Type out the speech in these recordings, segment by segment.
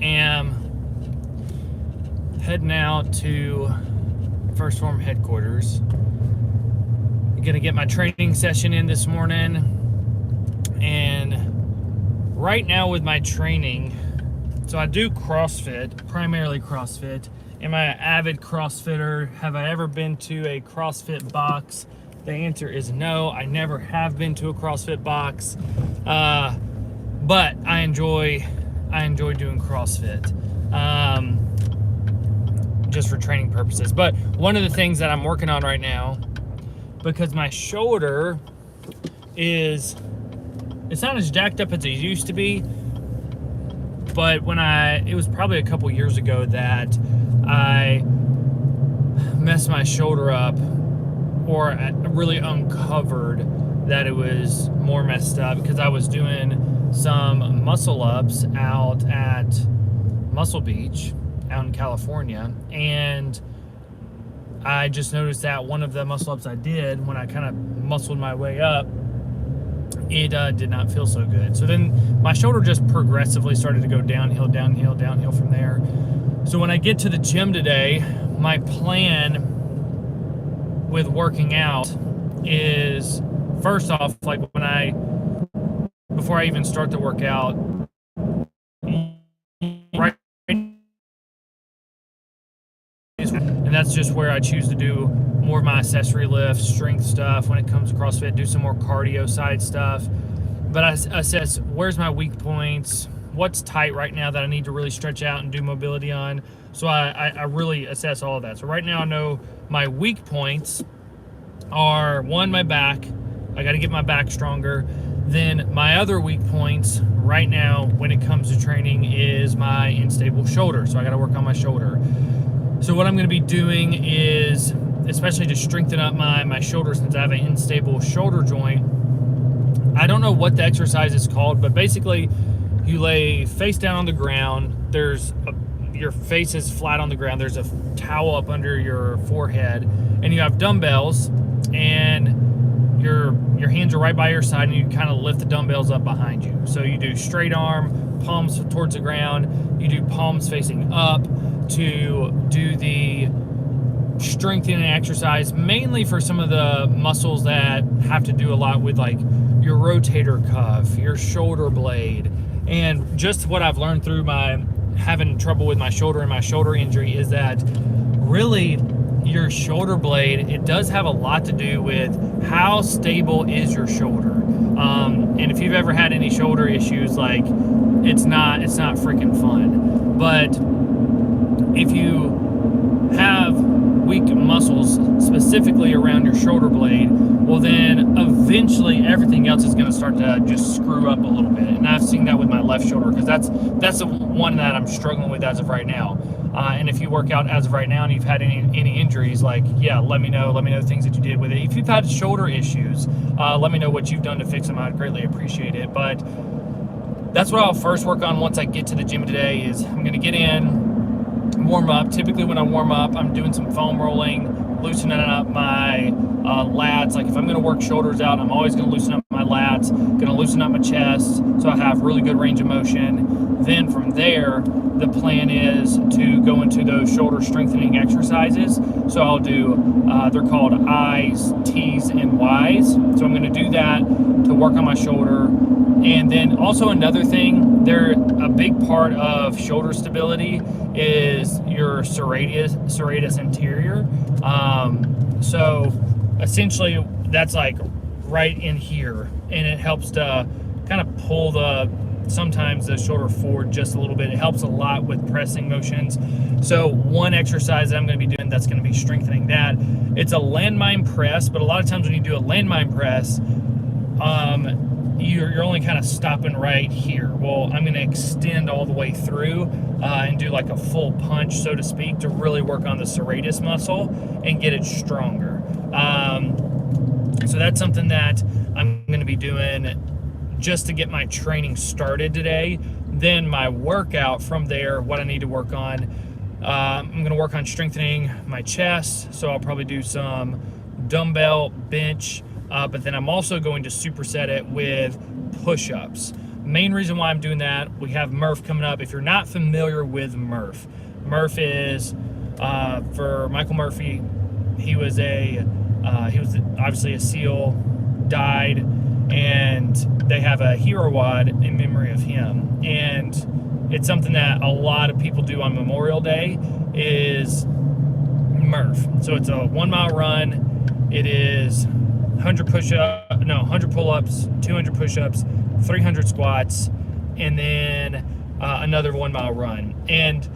am heading out to 1st Phorm headquarters. I'm gonna get my training session in this morning, and right now with my training, so I do CrossFit, primarily CrossFit. Am I an avid CrossFitter? Have I ever been to a CrossFit box? The answer is no. I never have been to a CrossFit box, but I enjoy doing CrossFit, just for training purposes. But one of the things that I'm working on right now, because my shoulder it's not as jacked up as it used to be, but it was probably a couple years ago that I messed my shoulder up, or really uncovered that it was more messed up, because I was doing some muscle ups out at Muscle Beach out in California, and I just noticed that one of the muscle ups I did, when I kind of muscled my way up, it did not feel so good. So then my shoulder just progressively started to go downhill from there. So when I get to the gym today, my plan with working out is, first off, like before I even start the workout, right, and that's just where I choose to do more of my accessory lift, strength stuff. When it comes to CrossFit, do some more cardio side stuff. But I assess where's my weak points, what's tight right now that I need to really stretch out and do mobility on. So I really assess all of that. So right now I know my weak points are, one, my back. I got to get my back stronger. Then my other weak points right now when it comes to training is my unstable shoulder. So I got to work on my shoulder. So what I'm going to be doing is, especially to strengthen up my shoulder, since I have an unstable shoulder joint, I don't know what the exercise is called, but basically you lay face down on the ground. Your face is flat on the ground. There's a towel up under your forehead, and you have dumbbells, and your hands are right by your side, and you kind of lift the dumbbells up behind you. So you do straight arm, palms towards the ground. You do palms facing up to do the strengthening exercise, mainly for some of the muscles that have to do a lot with, like, your rotator cuff, your shoulder blade. And just what I've learned through my having trouble with my shoulder and my shoulder injury is that really your shoulder blade, it does have a lot to do with how stable is your shoulder. And if you've ever had any shoulder issues, like, it's not freaking fun. But if you have weak muscles specifically around your shoulder blade, well, then eventually everything else is going to start to just screw up a little bit. And I've seen that with my left shoulder, because that's the one that I'm struggling with as of right now. And if you work out as of right now and you've had any injuries, like, yeah, let me know things that you did with it. If you've had shoulder issues, let me know what you've done to fix them. I'd greatly appreciate it. But that's what I'll first work on once I get to the gym today. Is I'm going to get in, warm up. Typically when I warm up, I'm doing some foam rolling, loosening up my lats. Like, if I'm going to work shoulders out, I'm always going to loosen up my lats, going to loosen up my chest, so I have really good range of motion. Then from there, the plan is to go into those shoulder strengthening exercises. So I'll do, they're called I's, T's, and Y's. So I'm going to do that to work on my shoulder. And then also another thing, a big part of shoulder stability is your serratus anterior. So essentially that's like right in here, and it helps to kind of pull sometimes the shoulder forward just a little bit. It helps a lot with pressing motions. So one exercise that I'm going to be doing that's going to be strengthening that, it's a landmine press. But a lot of times when you do a landmine press, you're only kind of stopping right here. Well, I'm going to extend all the way through and do like a full punch, so to speak, to really work on the serratus muscle and get it stronger. So that's something that I'm going to be doing just to get my training started today. Then my workout from there, what I need to work on, I'm going to work on strengthening my chest. So I'll probably do some dumbbell bench, but then I'm also going to superset it with push-ups. Main reason why I'm doing that, we have Murph coming up. If you're not familiar with Murph, Murph is for Michael Murphy. He was obviously a SEAL, died, and they have a hero wad in memory of him. And it's something that a lot of people do on Memorial Day is Murph. So it's a 1 mile run. It is 100 pull-ups, 200 push-ups, 300 squats, and then another 1 mile run. And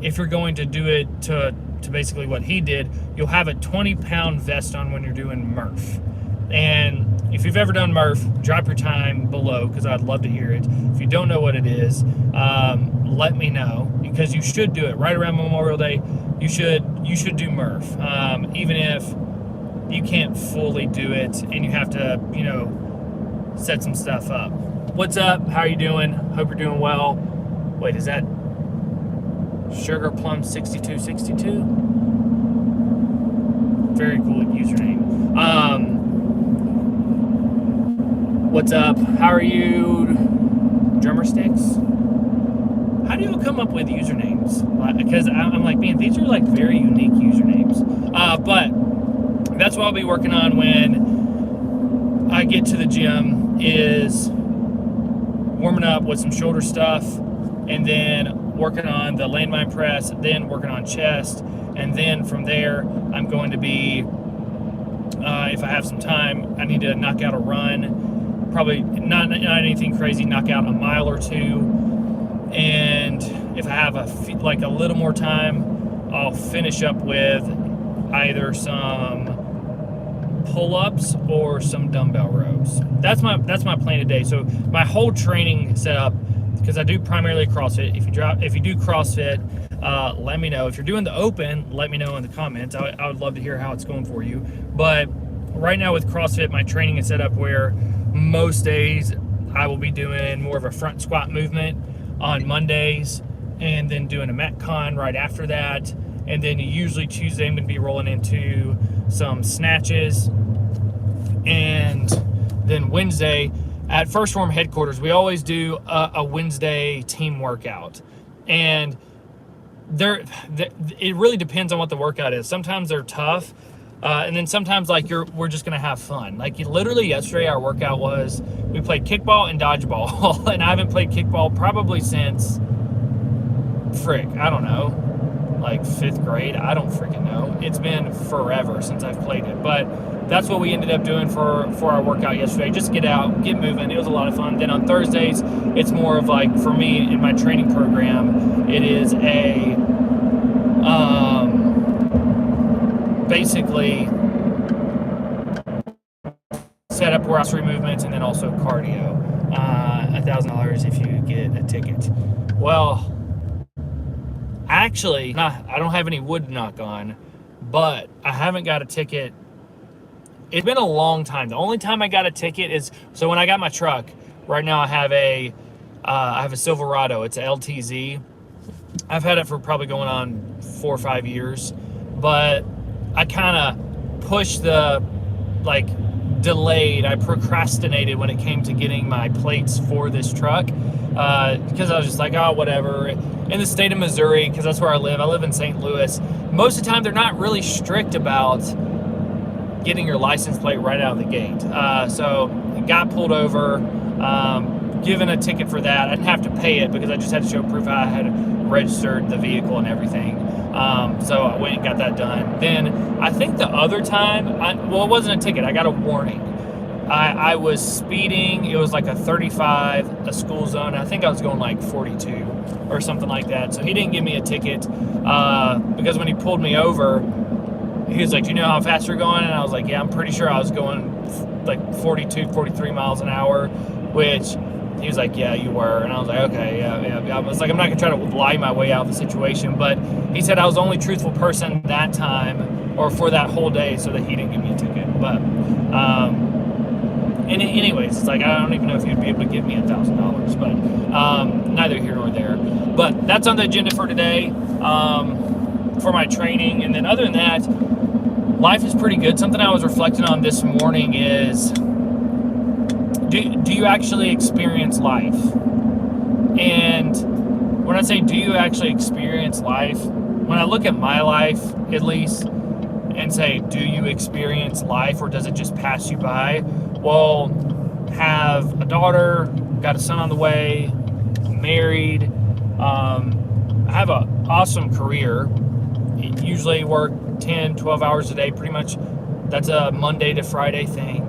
if you're going to do it to basically what he did, you'll have a 20-pound vest on when you're doing Murph. And if you've ever done Murph, drop your time below because I'd love to hear it. If you don't know what it is, let me know, because you should do it right around Memorial Day. You should do Murph, even if you can't fully do it and you have to, set some stuff up. What's up? How are you doing? Hope you're doing well. Wait, is that Sugar Plum 6262? Very cool username. What's up? How are you? Drummer Sticks? How do you come up with usernames? Because I'm like, man, these are like very unique usernames. But that's what I'll be working on when I get to the gym, is warming up with some shoulder stuff, and then working on the landmine press, then working on chest, and then from there I'm going to be, if I have some time, I need to knock out a run, probably not anything crazy, knock out a mile or two, and if I have a little more time, I'll finish up with either some pull-ups or some dumbbell rows. That's my plan today. So my whole training setup, because I do primarily CrossFit. If you do CrossFit, let me know. If you're doing the open, let me know in the comments. I would love to hear how it's going for you. But right now with CrossFit, my training is set up where most days I will be doing more of a front squat movement on Mondays, and then doing a Metcon right after that. And then usually Tuesday I'm going to be rolling into some snatches. And then Wednesday at First Form headquarters, we always do a Wednesday team workout. And it really depends on what the workout is. Sometimes they're tough. And then sometimes we're just going to have fun. Like literally yesterday, our workout was, we played kickball and dodgeball. And I haven't played kickball probably since, I don't know, like 5th grade. I don't freaking know. It's been forever since I've played it. But that's what we ended up doing for our workout yesterday. Just get out, get moving. It was a lot of fun. Then on Thursdays, it's more of like, for me in my training program, it is a basically set up accessory movements and then also cardio. $1,000 if you get a ticket. Well, actually, I don't have any wood to knock on, but I haven't got a ticket. It's been a long time. The only time I got a ticket is, so when I got my truck, right now I have a Silverado. It's a LTZ. I've had it for probably going on 4 or 5 years, but I kind of pushed delayed. I procrastinated when it came to getting my plates for this truck, because I was just like, oh, whatever. In the state of Missouri, because that's where I live in St. Louis, most of the time they're not really strict about getting your license plate right out of the gate. So I got pulled over, given a ticket for that. I didn't have to pay it because I just had to show proof I had registered the vehicle and everything. So I went and got that done. Then I think the other time, it wasn't a ticket, I got a warning. I was speeding. It was like a 35, a school zone. I think I was going like 42 or something like that. So he didn't give me a ticket, because when he pulled me over, he was like, do you know how fast you're going? And I was like, yeah, I'm pretty sure I was going like 42, 43 miles an hour, which he was like, yeah, you were. And I was like, okay, yeah. I was like, I'm not going to try to lie my way out of the situation. But he said I was the only truthful person that time, or for that whole day, so that he didn't give me a ticket. But anyways, it's like, I don't even know if he'd be able to give me $1,000. But neither here nor there. But that's on the agenda for today, for my training. And then other than that, life is pretty good. Something I was reflecting on this morning is do you actually experience life? And when I say, do you actually experience life? When I look at my life, at least, and say, do you experience life, or does it just pass you by? Well, have a daughter, got a son on the way, married, I have an awesome career. Usually work 10, 12 hours a day, pretty much. That's a Monday to Friday thing.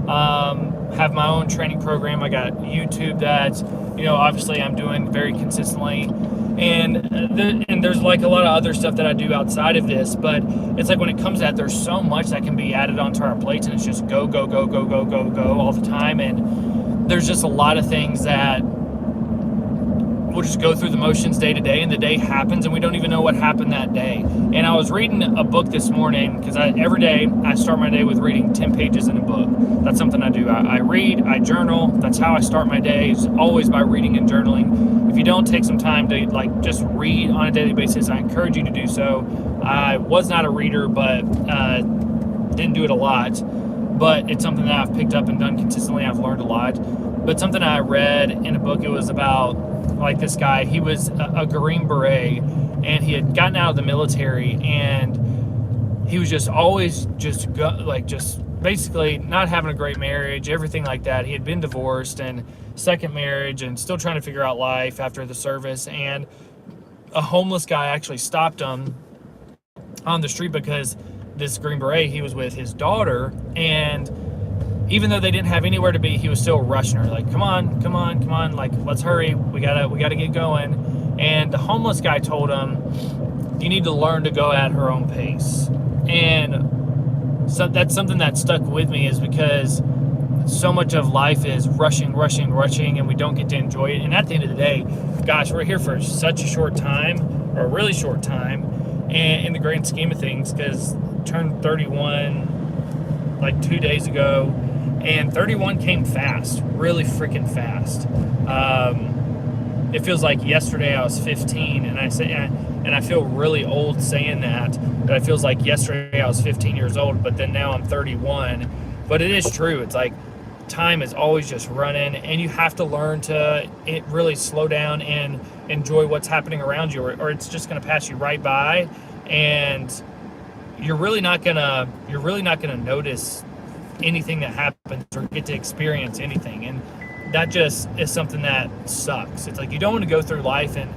Have my own training program. I got YouTube that, obviously I'm doing very consistently. And there's like a lot of other stuff that I do outside of this, but it's like when it comes to that, there's so much that can be added onto our plates, and it's just go, go, go, go, go, go, go all the time. And there's just a lot of things that we'll just go through the motions day to day, and the day happens and we don't even know what happened that day. And I was reading a book this morning, because every day I start my day with reading 10 pages in a book. That's something I do. I read, I journal. That's how I start my day, is always by reading and journaling. If you don't take some time to just read on a daily basis, I encourage you to do so. I was not a reader, but didn't do it a lot. But it's something that I've picked up and done consistently. I've learned a lot. But something I read in a book, it was about this guy. He was a Green Beret, and he had gotten out of the military, and he was just always just basically not having a great marriage, everything like that. He had been divorced, and second marriage, and still trying to figure out life after the service. And a homeless guy actually stopped him on the street, because this Green Beret, he was with his daughter, and even though they didn't have anywhere to be, he was still rushing her, like, come on, let's hurry, we gotta get going. And the homeless guy told him, you need to learn to go at her own pace. And so that's something that stuck with me, is because so much of life is rushing, and we don't get to enjoy it. And at the end of the day, gosh, we're here for such a short time, or a really short time, and in the grand scheme of things, because turned 31 like 2 days ago, and 31 came fast, really freaking fast. It feels like yesterday I was 15, and I feel really old saying that, but it feels like yesterday I was 15 years old, but then now I'm 31. But it is true. It's like time is always just running, and you have to learn to really slow down and enjoy what's happening around you, or it's just going to pass you right by, and you're really not gonna notice anything that happens, or get to experience anything. And that just is something that sucks. It's like you don't want to go through life and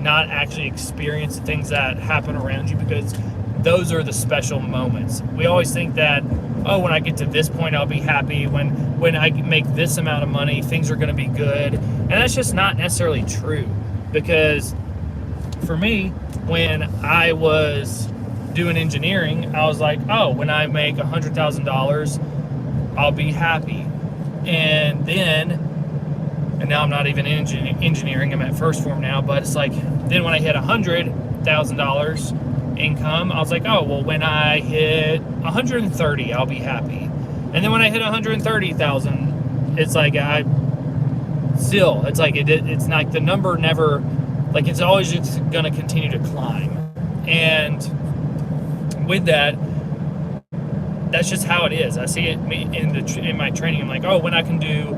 not actually experience the things that happen around you, because those are the special moments. We always think that, oh, when I get to this point, I'll be happy. When I make this amount of money, things are going to be good. And that's just not necessarily true, because for me, when I was doing engineering, I was like, oh, when I make $100,000, I'll be happy. And now I'm not even in engineering, I'm at First Form now, but it's like, then when I hit $100,000 income, I was like, oh, well, when I hit 130, I'll be happy. And then when I hit 130,000, it's like it's like the number never, like, it's always just gonna continue to climb. And with that, that's just how it is. I see it in my training. I'm like, oh, when I can do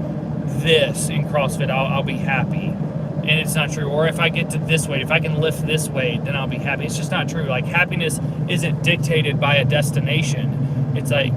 this in CrossFit, I'll be happy. And it's not true. Or if I get to this weight, if I can lift this weight, then I'll be happy. It's just not true. Like, happiness isn't dictated by a destination. It's like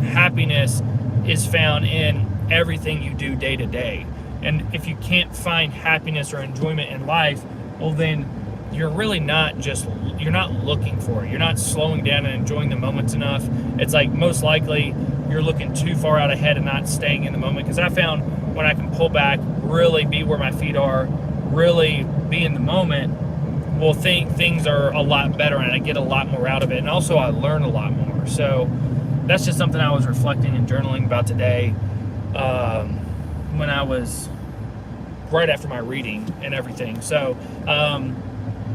happiness is found in everything you do day to day. And if you can't find happiness or enjoyment in life, well, then you're really you're not looking for it. You're not slowing down and enjoying the moments enough. It's like, most likely you're looking too far out ahead and not staying in the moment. Because I found when I can pull back, really be where my feet are, really be in the moment, well, things are a lot better, and I get a lot more out of it. And also I learn a lot more. So that's just something I was reflecting and journaling about today, when I was right after my reading and everything. So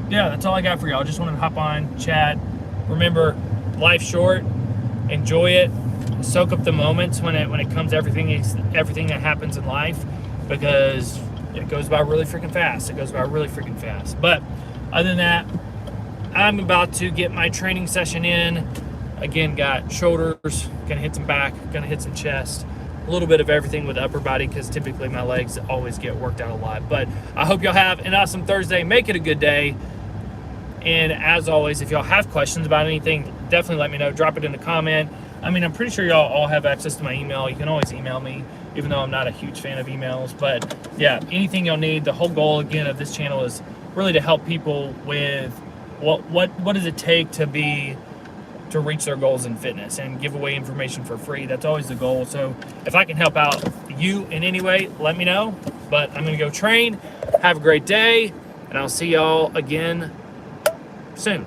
yeah, that's all I got for y'all. Just wanted to hop on, chat. Remember, life's short. Enjoy it. Soak up the moments when it comes to everything that happens in life, because it goes by really freaking fast. But other than that, I'm about to get my training session in. Again, got shoulders, gonna hit some back, gonna hit some chest. a little bit of everything with upper body, because typically my legs always get worked out a lot. But I hope y'all have an awesome Thursday. Make it a good day. And as always, if y'all have questions about anything, definitely let me know. Drop it in the comment. I mean, I'm pretty sure y'all all have access to my email. You can always email me, even though I'm not a huge fan of emails. But yeah, anything y'all need. The whole goal, again, of this channel is really to help people with what does it take to reach their goals in fitness and give away information for free. That's always the goal. So if I can help out you in any way, let me know. But I'm going to go train. Have a great day, and I'll see y'all again soon.